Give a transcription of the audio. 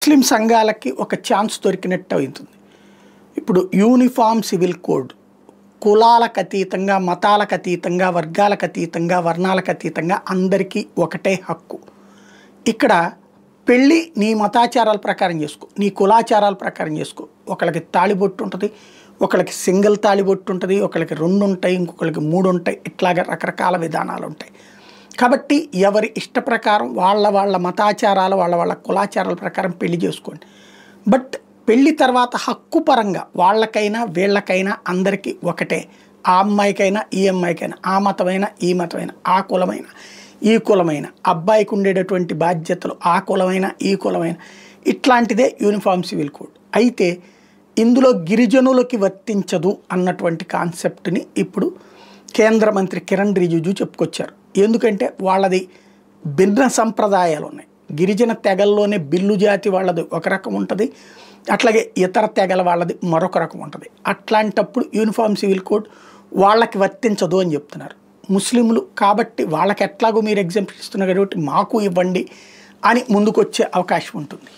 ముస్లిం సంఘాలకి ఒక ఛాన్స్ దొరికినట్టు అవుతుంది. ఇప్పుడు యూనిఫామ్ సివిల్ కోడ్ కులాలకు అతీతంగా, మతాలకు అతీతంగా, వర్గాలకు అతీతంగా, వర్ణాలకు అతీతంగా అందరికీ ఒకటే హక్కు. ఇక్కడ పెళ్ళి నీ మతాచారాల ప్రకారం చేసుకో, నీ కులాచారాల ప్రకారం చేసుకో. ఒకళ్ళకి తాళిబొట్టు ఉంటుంది, ఒకళ్ళకి సింగిల్ తాళిబొట్టు ఉంటుంది, ఒకళ్ళకి 2 ఉంటాయి, ఇంకొకళ్ళకి 3 ఉంటాయి. ఇట్లాగా రకరకాల విధానాలు ఉంటాయి. కాబట్టి ఎవరి ఇష్ట ప్రకారం వాళ్ళ మతాచారాలు, వాళ్ళ కులాచారాల ప్రకారం పెళ్లి చేసుకోండి. బట్ పెళ్లి తర్వాత హక్కు పరంగా వాళ్ళకైనా వీళ్ళకైనా అందరికీ ఒకటే. ఆ అమ్మాయికైనా ఈ అమ్మాయికైనా, ఆ మతమైన ఈ మతమైన, ఆ కులమైన ఈ కులమైన, అబ్బాయికి ఉండేటటువంటి బాధ్యతలు ఆ కులమైన ఈ కులమైన, ఇట్లాంటిదే యూనిఫామ్ సివిల్ కోడ్. అయితే ఇందులో గిరిజనులకి వర్తించదు అన్నటువంటి కాన్సెప్ట్ని ఇప్పుడు కేంద్ర మంత్రి కిరణ్ రిజిజు చెప్పుకొచ్చారు. ఎందుకంటే వాళ్ళది భిన్న సంప్రదాయాలు ఉన్నాయి. గిరిజన తెగల్లోనే బిల్లు జాతి వాళ్ళది ఒక రకం ఉంటుంది, అట్లాగే ఇతర తెగల వాళ్ళది మరొక రకం ఉంటుంది. అట్లాంటప్పుడు యూనిఫామ్ సివిల్ కోడ్ వాళ్ళకి వర్తించదు అని చెప్తున్నారు. ముస్లింలు కాబట్టి వాళ్ళకి ఎట్లాగో మీరు ఎగ్జాంపుల్ ఇస్తున్నారు కాబట్టి మాకు ఇవ్వండి అని ముందుకొచ్చే అవకాశం ఉంటుంది.